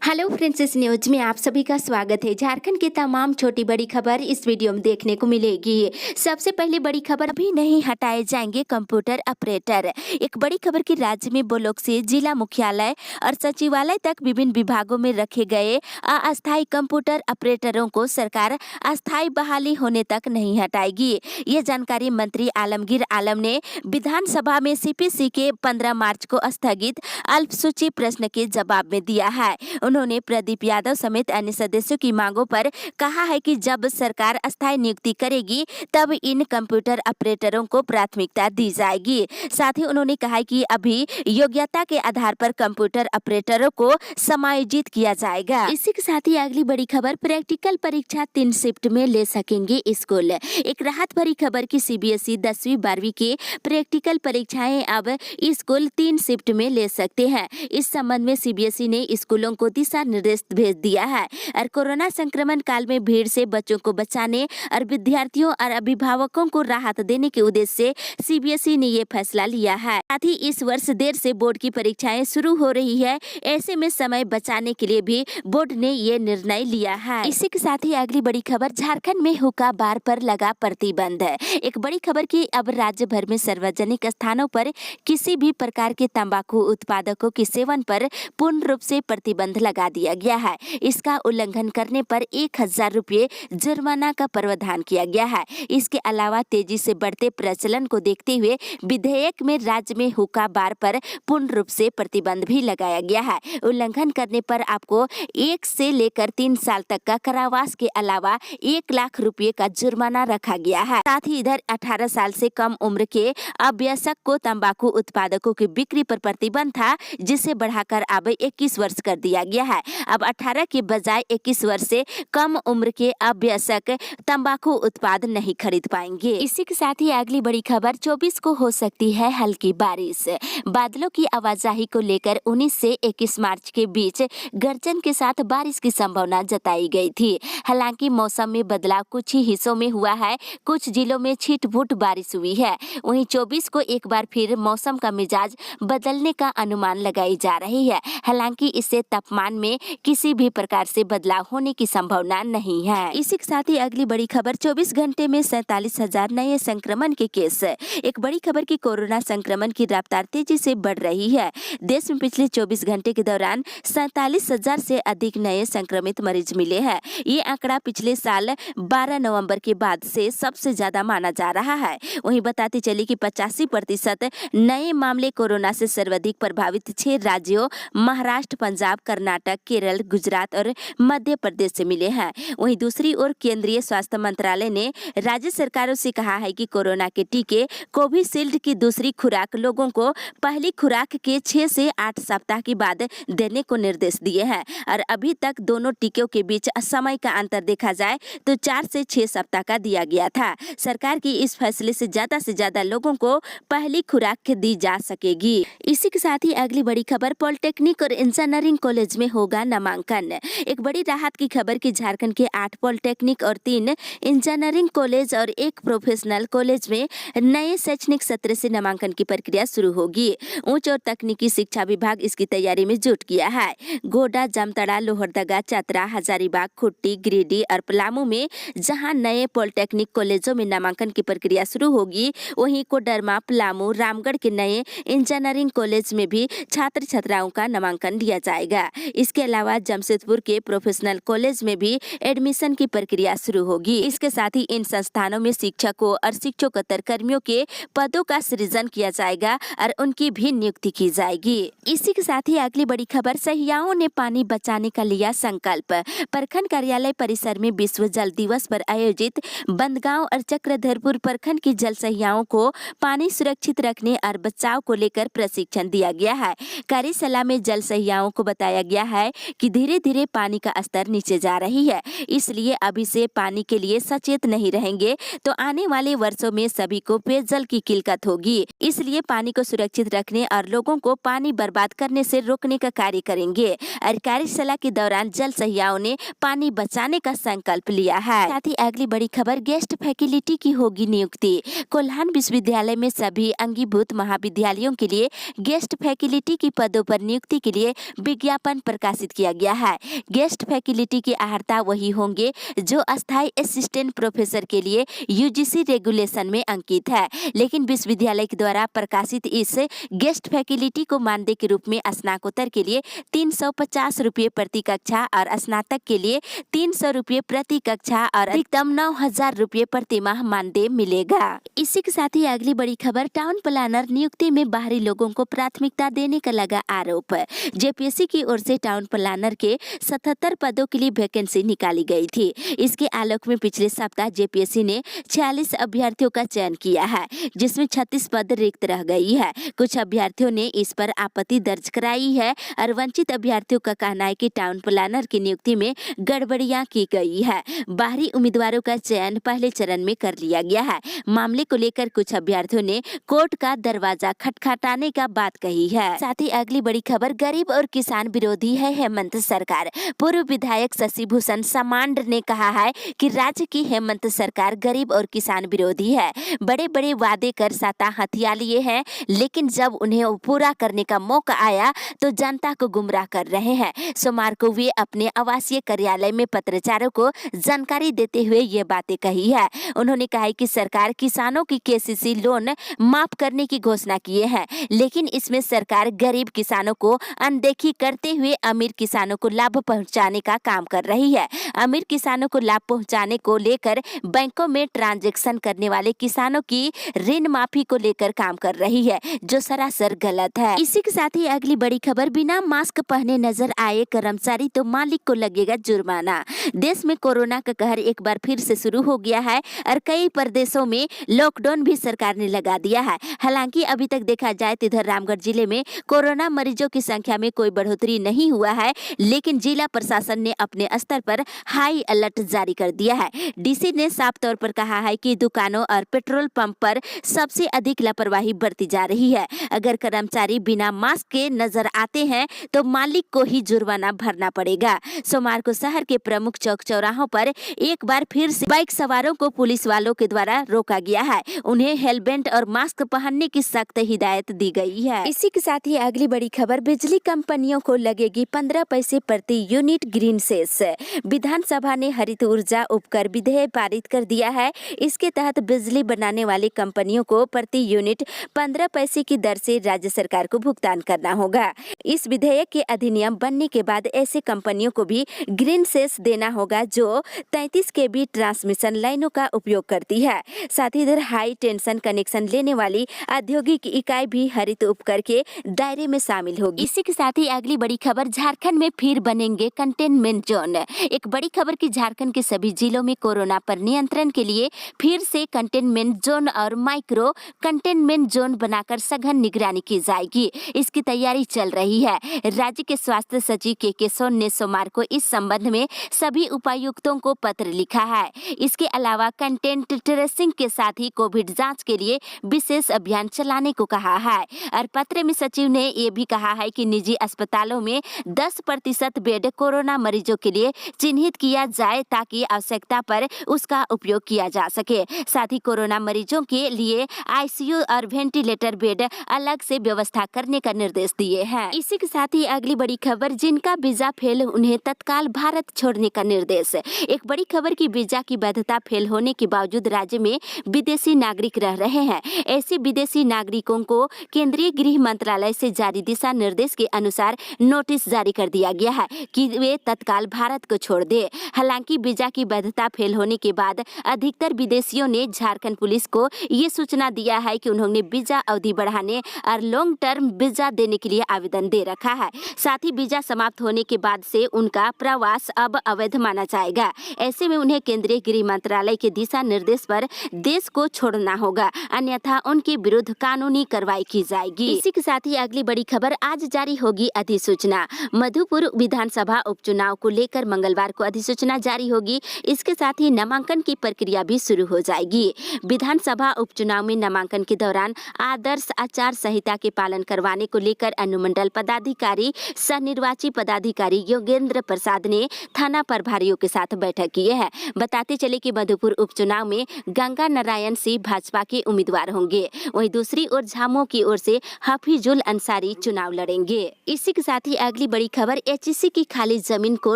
Hello friends, इस news में आप सभी का स्वागत है। झारखंड की तमाम छोटी बड़ी खबर इस वीडियो में देखने को मिलेगी। सबसे पहले बड़ी खबर, अभी नहीं हटाए जाएंगे कंप्यूटर ऑपरेटर। एक बड़ी खबर की राज्य में ब्लॉक से जिला मुख्यालय और सचिवालय तक विभिन्न विभागों में रखे गए अस्थायी कंप्यूटर ऑपरेटरों को सरकार अस्थायी बहाली होने तक नहीं हटाएगी। ये जानकारी मंत्री आलमगीर आलम ने विधानसभा में सीपीसी के 15 मार्च को स्थगित अल्पसूची प्रश्न के जवाब में दिया है। उन्होंने प्रदीप यादव समेत अन्य सदस्यों की मांगों पर कहा है कि जब सरकार अस्थायी नियुक्ति करेगी तब इन कंप्यूटर ऑपरेटरों को प्राथमिकता दी जाएगी। साथ ही उन्होंने कहा कि अभी योग्यता के आधार पर कंप्यूटर ऑपरेटरों को समायोजित किया जाएगा। इसी के साथ ही अगली बड़ी खबर, प्रैक्टिकल परीक्षा 3 शिफ्ट में ले सकेंगे स्कूल। एक राहत भरी खबर की सीबीएसई 10वीं 12वीं की प्रैक्टिकल परीक्षाएं अब स्कूल 3 शिफ्ट में ले सकते हैं। इस संबंध में सीबीएसई ने स्कूलों को दिशा निर्देश भेज दिया है और कोरोना संक्रमण काल में भीड़ से बच्चों को बचाने और विद्यार्थियों और अभिभावकों को राहत देने के उद्देश्य से सीबीएसई ने ये फैसला लिया है। साथ ही इस वर्ष देर से बोर्ड की परीक्षाएं शुरू हो रही है, ऐसे में समय बचाने के लिए भी बोर्ड ने ये निर्णय लिया है। इसी के साथ ही अगली बड़ी खबर, झारखंड में हुक्का बार पर लगा प्रतिबंध। एक बड़ी खबर की अब राज्य भर में सार्वजनिक स्थानों पर किसी भी प्रकार के तंबाकू उत्पादकों के सेवन पर पूर्ण रूप से प्रतिबंध लगा दिया गया है। इसका उल्लंघन करने पर 1000 रुपये जुर्माना का प्रावधान किया गया है। इसके अलावा तेजी से बढ़ते प्रचलन को देखते हुए विधेयक में राज्य में हुक्का बार पर पूर्ण रूप से प्रतिबंध भी लगाया गया है। उल्लंघन करने पर आपको 1 से लेकर 3 साल तक का कारावास के अलावा 1 लाख रुपये का जुर्माना रखा गया है। साथ ही इधर 18 साल से कम उम्र के अभ्यसक को तंबाकू उत्पादकों की बिक्री पर प्रतिबंध था, जिसे बढ़ाकर अब 21 वर्ष कर दिया गया है। अब 18 के बजाय 21 वर्ष से कम उम्र के अभ्यसक तंबाकू उत्पाद नहीं खरीद पाएंगे। इसी के साथ ही अगली बड़ी खबर, 24 को हो सकती है हल्की बारिश। बादलों की आवाजाही को लेकर 19 से 21 मार्च के बीच गर्जन के साथ बारिश की संभावना जताई गई थी। हालांकि मौसम में बदलाव कुछ ही हिस्सों में हुआ है, कुछ जिलों में छिटपुट बारिश हुई है। वहीं 24 को एक बार फिर मौसम का मिजाज बदलने का अनुमान लगाई जा रही है। हालांकि इससे तापमान में किसी भी प्रकार से बदलाव होने की संभावना नहीं है। इसी के साथ ही अगली बड़ी खबर, 24 घंटे में 47,000 नए संक्रमण के केस। एक बड़ी खबर की कोरोना संक्रमण की रफ्तार तेजी से बढ़ रही है। देश में पिछले 24 घंटे के दौरान 47,000 से अधिक नए संक्रमित मरीज मिले हैं। ये आंकड़ा पिछले साल 12 नवंबर के बाद से सबसे ज्यादा माना जा रहा है। वहीं बताते चले कि 85% नए मामले कोरोना से सर्वाधिक प्रभावित 6 राज्यों महाराष्ट्र, पंजाब, कर्नाटक, केरल, गुजरात और मध्य प्रदेश से मिले हैं। वहीं दूसरी ओर केंद्रीय स्वास्थ्य मंत्रालय ने राज्य सरकारों से कहा है कि कोरोना के टीके कोविशील्ड की दूसरी खुराक लोगों को पहली खुराक के 6 से 8 सप्ताह के बाद देने को निर्देश दिए हैं और अभी तक दोनों टीकों के बीच समय का अंतर देखा जाए तो 4 से 6 सप्ताह का दिया गया था। सरकार की इस फैसले से ज्यादा लोगों को पहली खुराक दी जा सकेगी। इसी के साथ ही अगली बड़ी खबर, पॉलिटेक्निक और इंजीनियरिंग कॉलेज में होगा नामांकन। एक बड़ी राहत की खबर की झारखंड के 8 पॉलिटेक्निक और 3 इंजीनियरिंग कॉलेज और 1 प्रोफेशनल कॉलेज में नए शैक्षणिक सत्र से नामांकन की प्रक्रिया शुरू होगी। उच्च और तकनीकी शिक्षा विभाग इसकी तैयारी में जुट गया है। गोड्डा, जामताड़ा, लोहरदगा, चतरा, हजारीबाग, खुट्टी, गिरिडीह और पलामू में जहां नए पॉलिटेक्निक कॉलेजों में नामांकन की प्रक्रिया शुरू होगी, वहीं कोडरमा, पलामू, रामगढ़ के नए इंजीनियरिंग कॉलेज में भी छात्र छात्राओं का नामांकन लिया जाएगा। इसके अलावा जमशेदपुर के प्रोफेशनल कॉलेज में भी एडमिशन की प्रक्रिया शुरू होगी। इसके साथ ही इन संस्थानों में शिक्षकों और शिक्षकोत्तर कर्मियों के पदों का सृजन किया जाएगा और उनकी भी नियुक्ति की जाएगी। इसी के साथ ही अगली बड़ी खबर, सहियाओं ने पानी बचाने का लिया संकल्प। प्रखंड कार्यालय परिसर में विश्व जल दिवस पर आयोजित बंदगांव और चक्रधरपुर प्रखंड की जल सहियाओं को पानी सुरक्षित रखने और बचाव को लेकर प्रशिक्षण दिया गया है। कार्यशाला में जल सहियाओं को बताया गया है कि धीरे धीरे पानी का स्तर नीचे जा रही है, इसलिए अभी से पानी के लिए सचेत नहीं रहेंगे तो आने वाले वर्षों में सभी को पेयजल की किल्लत होगी। इसलिए पानी को सुरक्षित रखने और लोगों को पानी बर्बाद करने से रोकने का कार्य करेंगे। और कार्यशाला के दौरान जल सहियाओं ने पानी बचाने का संकल्प लिया है। साथ ही अगली बड़ी खबर, गेस्ट फैकल्टी की होगी नियुक्ति। कोल्हान विश्वविद्यालय में सभी अंगीभूत महाविद्यालयों के लिए गेस्ट फैकल्टी की पदों पर नियुक्ति के लिए विज्ञापन प्रकाशित किया गया है। गेस्ट फैकल्टी के आहर्ता वही होंगे जो अस्थायी असिस्टेंट प्रोफेसर के लिए यूजीसी रेगुलेशन में अंकित है, लेकिन विश्वविद्यालय के द्वारा प्रकाशित इस गेस्ट फैकल्टी को मानदेय के रूप में स्नातकोत्तर के लिए 350 रुपये प्रति कक्षा और स्नातक के लिए 300 रुपये प्रति कक्षा और अधिकतम 9,000 रुपये प्रति माह मानदेय मिलेगा। इसी के साथ ही अगली बड़ी खबर, टाउन प्लानर नियुक्ति में बाहरी लोगों को प्राथमिकता देने का लगा आरोप। जेपीएससी की ओर से टाउन प्लानर के 77 पदों के लिए वैकेंसी निकाली गई थी। इसके आलोक में पिछले सप्ताह जेपीएससी ने 46 अभ्यर्थियों का चयन किया है, जिसमें 36 पद रिक्त रह गई है। कुछ अभ्यर्थियों ने इस पर आपत्ति दर्ज कराई है और वंचित अभ्यर्थियों का कहना है कि टाउन प्लानर की नियुक्ति में गड़बड़ियां की गई है। बाहरी उम्मीदवारों का चयन पहले चरण में कर लिया गया है। मामले को लेकर कुछ अभ्यर्थियों ने कोर्ट का दरवाजा खटखटाने का बात कही है। साथ ही अगली बड़ी खबर, गरीब और किसान विरोधी है हेमंत सरकार। पूर्व विधायक शशि भूषण सामांड ने कहा है कि राज्य की हेमंत सरकार गरीब और किसान विरोधी है। बड़े बड़े वादे कर सत्ता हथिया लिए हैं, लेकिन जब उन्हें पूरा करने का मौका आया तो जनता को गुमराह कर रहे हैं। सोमवार को वे अपने आवासीय कार्यालय में पत्रकारों को जानकारी देते हुए ये बातें कही है। उन्होंने कहा है कि सरकार किसानों की केसीसी लोन माफ करने की घोषणा किए हैं, लेकिन इसमें सरकार गरीब किसानों को अनदेखी करते हुए अमीर किसानों को लाभ पहुंचाने का काम कर रही है। अमीर किसानों को लाभ पहुंचाने को लेकर बैंकों में ट्रांजैक्शन करने वाले किसानों की ऋण माफी को लेकर काम कर रही है, जो सरासर गलत है। इसी के साथ ही अगली बड़ी खबर, बिना मास्क पहने नजर आए कर्मचारी तो मालिक को लगेगा जुर्माना। देश में कोरोना का कहर एक बार फिर से शुरू हो गया है और कई प्रदेशों में लॉकडाउन भी सरकार ने लगा दिया है। हालांकि अभी तक देखा जाए तो इधर रामगढ़ जिले में कोरोना मरीजों की संख्या में कोई बढ़ोतरी नहीं हुआ है, लेकिन जिला प्रशासन ने अपने स्तर पर हाई अलर्ट जारी कर दिया है। डीसी ने साफ तौर पर कहा है कि दुकानों और पेट्रोल पंप पर सबसे अधिक लापरवाही बरती जा रही है। अगर कर्मचारी बिना मास्क के नजर आते हैं तो मालिक को ही जुर्माना भरना पड़ेगा। सोमवार को शहर के प्रमुख चौक चौराहों पर एक बार फिर से बाइक सवारों को पुलिस वालों के द्वारा रोका गया है। उन्हें हेलमेट और मास्क पहनने की सख्त हिदायत दी गई है। इसी के साथ ही अगली बड़ी खबर, बिजली कंपनियों को लगेगी 15 पैसे प्रति यूनिट ग्रीन सेस। विधानसभा ने हरित ऊर्जा उपकर विधेयक पारित कर दिया है। इसके तहत बिजली बनाने वाली कंपनियों को प्रति यूनिट 15 पैसे की दर से राज्य सरकार को भुगतान करना होगा। इस विधेयक के अधिनियम बनने के बाद ऐसे कंपनियों को भी ग्रीन सेस देना होगा जो 33 केवी ट्रांसमिशन लाइनों का उपयोग करती है। साथ ही इधर हाई टेंशन कनेक्शन लेने वाली औद्योगिक इकाई भी हरित उपकर के दायरे में शामिल होगी। इसी के साथ ही अगली बड़ी खबर, झारखंड में फिर बनेंगे कंटेनमेंट जोन। एक बड़ी खबर की झारखंड के सभी जिलों में कोरोना पर नियंत्रण के लिए फिर से कंटेनमेंट जोन और माइक्रो कंटेनमेंट जोन बनाकर सघन निगरानी की जाएगी। इसकी तैयारी चल रही है। राज्य के स्वास्थ्य सचिव के सोन ने सोमवार को इस संबंध में सभी उपायुक्तों को पत्र लिखा है। इसके अलावा कंटेंट ट्रेसिंग के साथ ही कोविड जांच के लिए विशेष अभियान चलाने को कहा है। और पत्र में सचिव ने ये भी कहा है कि निजी अस्पतालों में 10% बेड कोरोना मरीजों के लिए चिन्हित किया जाए ताकि आवश्यकता पर उसका उपयोग किया जा सके। साथ ही कोरोना मरीजों के लिए आईसीयू और वेंटिलेटर बेड अलग से व्यवस्था करने का निर्देश दिए हैं। इसी के साथ ही अगली बड़ी खबर, जिनका वीजा फेल उन्हें तत्काल भारत छोड़ने का निर्देश। एक बड़ी खबर की वीजा की वैधता फेल होने के बावजूद राज्य में विदेशी नागरिक रह रहे हैं। ऐसे विदेशी नागरिकों को केंद्रीय गृह मंत्रालय से जारी दिशा निर्देश के अनुसार नोटिस जारी कर दिया गया है कि वे तत्काल भारत को छोड़ दे। हालांकि वीजा की वैधता फेल होने के बाद अधिकतर विदेशियों ने झारखंड पुलिस को ये सूचना दिया है कि उन्होंने वीजा अवधि बढ़ाने और लॉन्ग टर्म वीजा देने के लिए आवेदन दे रखा है। साथ ही वीजा समाप्त होने के बाद से उनका प्रवास अब अवैध माना जाएगा। ऐसे में उन्हें केंद्रीय गृह मंत्रालय के दिशा निर्देश पर देश को छोड़ना होगा, अन्यथा उनके विरुद्ध कानूनी कार्रवाई की जाएगी। इसी के साथ ही अगली बड़ी खबर, आज जारी होगी अधिसूचना। मधुपुर विधानसभा उपचुनाव को लेकर मंगलवार को अधिसूचना जारी होगी। इसके साथ ही नामांकन की प्रक्रिया भी शुरू हो जाएगी। विधानसभा उपचुनाव में नामांकन के दौरान आदर्श आचार संहिता के पालन करवाने को लेकर अनुमंडल पदाधिकारी सह निर्वाची पदाधिकारी योगेंद्र प्रसाद ने थाना प्रभारियों के साथ बैठक की है। बताते चले कि मधुपुर उपचुनाव में गंगा नारायण सिंह भाजपा के उम्मीदवार होंगे, वहीं दूसरी ओर झामुमो की ओर से हफीजुल अंसारी चुनाव लड़ेंगे। इसी के साथ ही अगली अगली बड़ी खबर, एचईसी की खाली जमीन को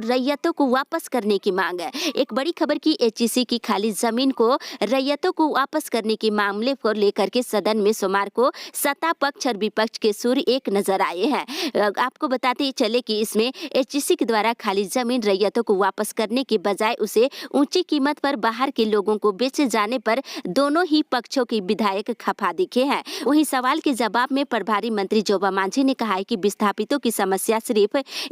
रैयतों को वापस करने की मांग है। एक बड़ी खबर की एचईसी की खाली जमीन को रैयतों को वापस करने के मामले को लेकर के सदन में सोमवार को सत्ता पक्ष और विपक्ष के सुर एक नजर आए हैं। आपको बताते चले कि इसमें एचईसी के द्वारा खाली जमीन रैयतों को वापस करने के बजाय उसे ऊंची कीमत पर बाहर के लोगों को बेचे जाने पर दोनों ही पक्षों के विधायक खफा दिखे हैं। वहीं सवाल के जवाब में प्रभारी मंत्री जोबा मांझी ने कहा है कि विस्थापितों की समस्या सिर्फ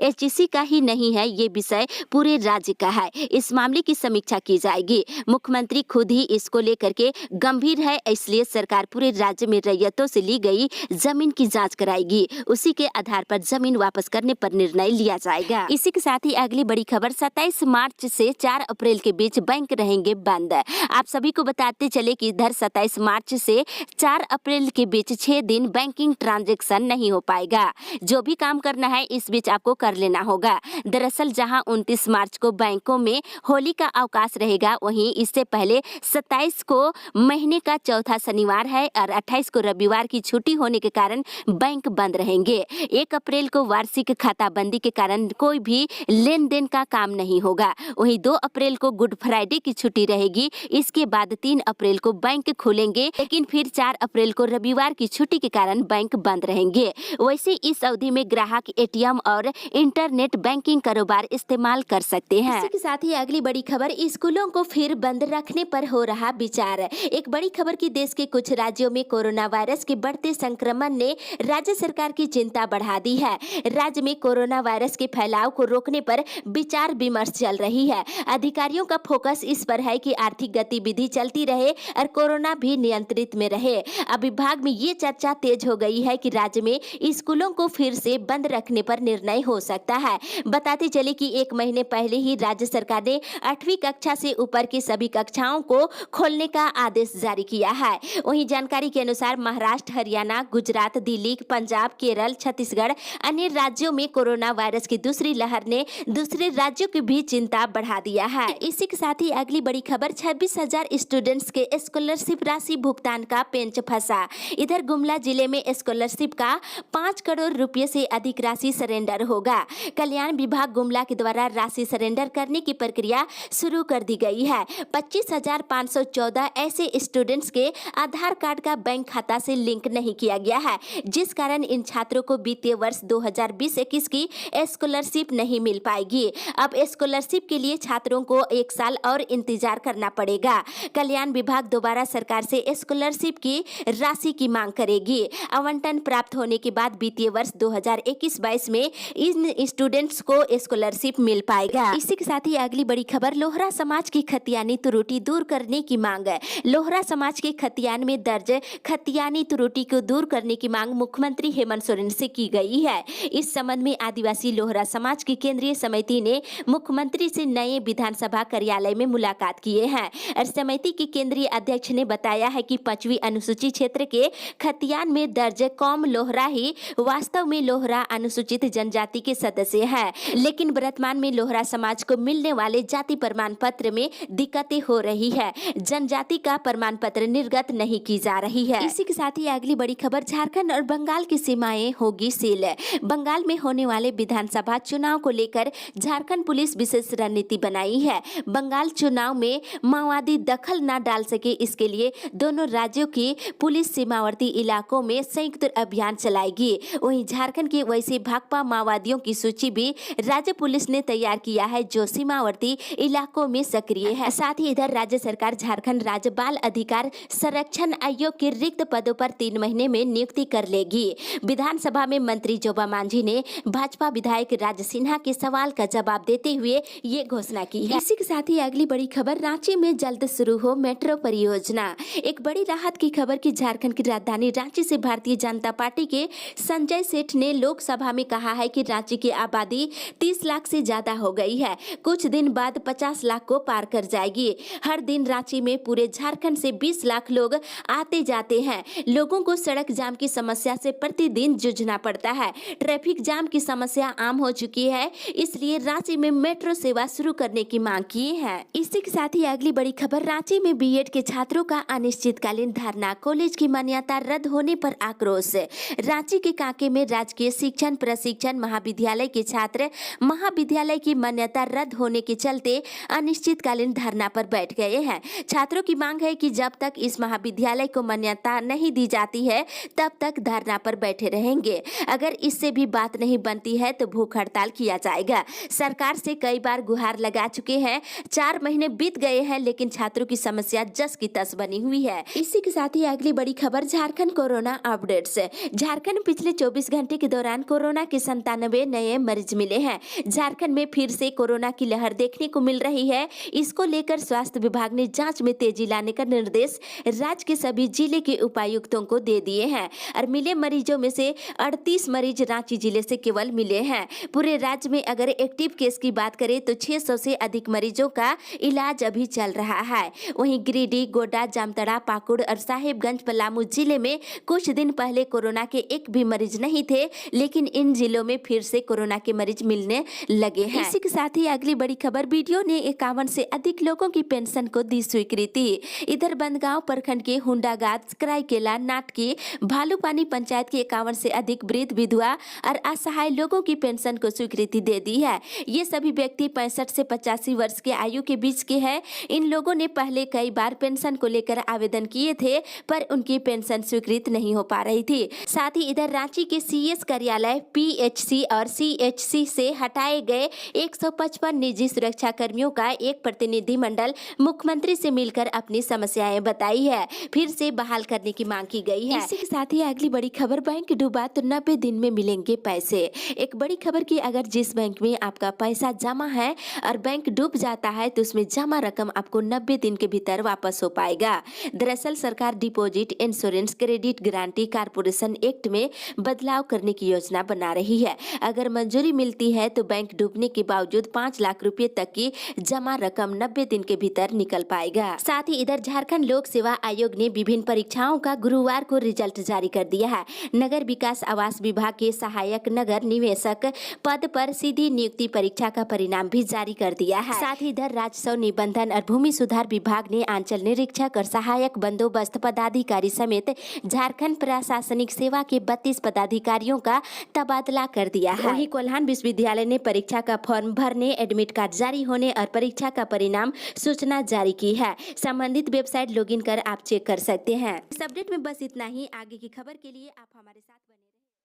एचईसी का ही नहीं है, ये विषय पूरे राज्य का है। इस मामले की समीक्षा की जाएगी। मुख्यमंत्री खुद ही इसको लेकर के गंभीर है, इसलिए सरकार पूरे राज्य में रैयतों से ली गई जमीन की जांच कराएगी। उसी के आधार पर जमीन वापस करने पर निर्णय लिया जाएगा। इसी के साथ ही अगली बड़ी खबर, 27 मार्च से 4 अप्रैल के बीच बैंक रहेंगे बंद। आप सभी को बताते चले कि इधर 27 मार्च से 4 अप्रैल के बीच 6 दिन बैंकिंग ट्रांजैक्शन नहीं हो पाएगा। जो भी काम करना है इस बीच आपको कर लेना होगा। दरअसल जहां 29 मार्च को बैंकों में होली का अवकाश रहेगा, वहीं इससे पहले 27 को महीने का चौथा शनिवार है और 28 को रविवार की छुट्टी होने के कारण बैंक बंद रहेंगे। 1 अप्रैल को वार्षिक खाता बंदी के कारण कोई भी लेन देन का काम नहीं होगा। वहीं 2 अप्रैल को गुड फ्राइडे की छुट्टी रहेगी। इसके बाद 3 अप्रैल को बैंक खुलेंगे, लेकिन फिर 4 अप्रैल को रविवार की छुट्टी के कारण बैंक बंद रहेंगे। वैसे इस अवधि में ग्राहक एटीएम और इंटरनेट बैंकिंग कारोबार इस्तेमाल कर सकते हैं। इसी के साथ ही अगली बड़ी खबर, स्कूलों को फिर बंद रखने पर हो रहा विचार। एक बड़ी खबर की देश के कुछ राज्यों में कोरोना वायरस के बढ़ते संक्रमण ने राज्य सरकार की चिंता बढ़ा दी है। राज्य में कोरोना वायरस के फैलाव को रोकने पर विचार विमर्श चल रही है। अधिकारियों का फोकस इस पर है कि आर्थिक गतिविधि चलती रहे और कोरोना भी नियंत्रित में रहे। अब विभाग में ये चर्चा तेज हो गई है कि राज्य में स्कूलों को फिर से बंद रखने पर निर्णय हो सकता है। बताते चले कि 1 महीने पहले ही राज्य सरकार ने 8वीं कक्षा से ऊपर की सभी कक्षाओं को खोलने का आदेश जारी किया है। वहीं जानकारी के अनुसार महाराष्ट्र, हरियाणा, गुजरात, दिल्ली, पंजाब, केरल, छत्तीसगढ़ अन्य राज्यों में कोरोना वायरस की दूसरी लहर ने दूसरे राज्यों की भी चिंता बढ़ा दिया है। इसी के साथ ही अगली बड़ी खबर, 26,000 स्टूडेंट्स के स्कॉलरशिप राशि भुगतान का पेंच फंसा। इधर गुमला जिले में स्कॉलरशिप का 5 करोड़ रुपए से अधिक राशि सरेंडर होगा। कल्याण विभाग गुमला के द्वारा राशि सरेंडर करने की प्रक्रिया शुरू कर दी गई है। 25,514 ऐसे स्टूडेंट्स के आधार कार्ड का बैंक खाता से लिंक नहीं किया गया है, जिस कारण इन छात्रों को वित्तीय वर्ष 2020-21 की स्कॉलरशिप नहीं मिल पाएगी। अब स्कॉलरशिप के लिए छात्रों को 1 साल और इंतजार करना पड़ेगा। कल्याण विभाग दोबारा सरकार से स्कॉलरशिप की राशि की मांग करेगी। आवंटन प्राप्त होने के बाद वित्तीय वर्ष 2021-22 में इन स्टूडेंट्स को स्कॉलरशिप मिल पाएगा। इसी के साथ ही अगली बड़ी खबर, लोहरा समाज की खतियानी त्रुटि दूर करने की मांग है। लोहरा समाज के खतियान में दर्ज खतियानी त्रुटि को दूर करने की मांग मुख्यमंत्री हेमंत सोरेन से की गई है। इस संबंध में आदिवासी लोहरा समाज की केंद्रीय समिति ने मुख्यमंत्री से नए विधानसभा कार्यालय में मुलाकात किए हैं और समिति के केंद्रीय अध्यक्ष ने बताया है कि 5वीं अनुसूचित क्षेत्र के खतियान में दर्ज कौम लोहरा ही वास्तव में लोहरा अनुसूचित जनजाति के सदस्य हैं, लेकिन वर्तमान में लोहरा समाज को मिलने वाले जाति प्रमाण पत्र में दिक्कतें हो रही है। जनजाति का प्रमाण पत्र निर्गत नहीं की जा रही है। इसी के साथ ही अगली बड़ी खबर, झारखंड और बंगाल की सीमाएं होगी सील। बंगाल में होने वाले विधानसभा चुनाव को लेकर झारखंड पुलिस विशेष रणनीति बनाई है। बंगाल चुनाव में माओवादी दखल न डाल सके, इसके लिए दोनों राज्यों की पुलिस सीमावर्ती इलाकों में संयुक्त अभियान चलाएगी। वहीं झारखंड के वैसे भाकपा माओवादियों की सूची भी राज्य पुलिस ने तैयार किया है, जो सीमावर्ती इलाकों में सक्रिय है। साथ ही इधर राज्य सरकार झारखंड राज्य बाल अधिकार संरक्षण आयोग के रिक्त पदों पर 3 महीने में नियुक्ति कर लेगी। विधानसभा में मंत्री जोबा मांझी ने भाजपा विधायक राज सिन्हा के सवाल का जवाब देते हुए ये घोषणा की है। इसी के साथ ही अगली बड़ी खबर, रांची में जल्द शुरू हो मेट्रो परियोजना। एक बड़ी राहत की खबर की झारखंड की राजधानी रांची से भारतीय जनता पार्टी के संजय सेठ ने लोकसभा में कहा है कि रांची की आबादी 30 लाख से ज्यादा हो गई है, कुछ दिन बाद 50 लाख को पार कर जाएगी। हर दिन रांची में पूरे झारखंड से 20 लाख लोग आते जाते हैं। लोगों को सड़क जाम की समस्या से प्रतिदिन जूझना पड़ता है। ट्रैफिक जाम की समस्या आम हो चुकी है, इसलिए रांची में मेट्रो सेवा शुरू करने की मांग की है। इसी के साथ ही अगली बड़ी खबर, रांची में बीएड के छात्रों का अनिश्चितकालीन धरना, कॉलेज की मान्यता रद्द होने पर आक्रोश। रांची के कांके में राजकीय शिक्षण प्रशिक्षण शिक्षण महाविद्यालय के छात्र महाविद्यालय की मान्यता रद्द होने के चलते अनिश्चितकालीन धरना पर बैठ गए हैं। छात्रों की मांग है कि जब तक इस महाविद्यालय को मान्यता नहीं दी जाती है तब तक धरना पर बैठे रहेंगे। अगर इससे भी बात नहीं बनती है तो भूख हड़ताल किया जाएगा। सरकार से कई बार गुहार लगा चुके हैं, 4 महीने बीत गए हैं लेकिन छात्रों की समस्या जस की तस बनी हुई है। इसी के साथ ही अगली बड़ी खबर झारखंड कोरोना अपडेट्स। झारखंड में पिछले 24 घंटे के दौरान कोरोना के 97 नए मरीज मिले हैं। झारखंड में फिर से कोरोना की लहर देखने को मिल रही है। इसको लेकर स्वास्थ्य विभाग ने जांच में तेजी लाने का निर्देश राज्य के सभी जिले के उपायुक्तों को दे दिए हैं और मिले मरीजों में से 38 मरीज रांची जिले से केवल मिले हैं। पूरे राज्य में अगर एक्टिव केस की बात करें तो 600 से अधिक मरीजों का इलाज अभी चल रहा है। वहीं गिरिडीह, गोड्डा, जामताड़ा, पाकुड़ और साहिबगंज, पलामू जिले में कुछ दिन पहले कोरोना के एक भी मरीज नहीं थे, लेकिन इन जिलों में फिर से कोरोना के मरीज मिलने लगे हैं। इसी के साथ ही अगली बड़ी खबर, वीडियो ने 51 से अधिक लोगों की पेंशन को दी स्वीकृति। इधर बंदगांव प्रखंड के हुंडागाद, कराईकेला, नाटकी, भालूपानी पंचायत के 51 से अधिक वृद्ध, विधवा और असहाय लोगों की पेंशन को स्वीकृति दे दी है। ये सभी व्यक्ति 65 से 85 वर्ष के आयु के बीच के हैं। इन लोगों ने पहले कई बार पेंशन को लेकर आवेदन किए थे पर उनकी पेंशन स्वीकृत नहीं हो पा रही थी। साथ ही इधर रांची के सीएस कार्यालय, पीएचसी और सीएचसी से हटाए गए 155 निजी सुरक्षा कर्मियों का एक प्रतिनिधिमंडल मुख्यमंत्री से मिलकर अपनी समस्याएं बताई है। फिर से बहाल करने की मांग की गई है। इसी के साथ ही अगली बड़ी खबर, बैंक डूबा तो 90 दिन में मिलेंगे पैसे। एक बड़ी खबर की, अगर जिस बैंक में आपका पैसा जमा है और बैंक डूब जाता है तो उसमें जमा रकम आपको 90 दिन के भीतर वापस हो पाएगा। दरअसल सरकार deposit insurance credit guarantee corporation act में बदलाव करने की योजना बना रही है। अगर मंजूरी मिलती है तो बैंक डूबने के बावजूद 5 लाख रुपए तक की जमा रकम 90 दिन के भीतर निकल पाएगा। साथ ही इधर झारखंड लोक सेवा आयोग ने विभिन्न परीक्षाओं का गुरुवार को रिजल्ट जारी कर दिया है। नगर विकास आवास विभाग के सहायक नगर निवेशक पद पर सीधी नियुक्ति परीक्षा का परिणाम भी जारी कर दिया है। साथ ही इधर राजस्व निबंधन और भूमि सुधार विभाग ने आंचल निरीक्षक और सहायक बंदोबस्त पदाधिकारी समेत झारखंड प्रशासनिक सेवा के 32 पदाधिकारियों का तबादला कर दिया है। वहीं कोल्हान विश्वविद्यालय ने परीक्षा का फॉर्म भरने, एडमिट कार्ड जारी होने और परीक्षा का परिणाम सूचना जारी की है। संबंधित वेबसाइट लॉगिन कर आप चेक कर सकते हैं। इस अपडेट में बस इतना ही। आगे की खबर के लिए आप हमारे साथ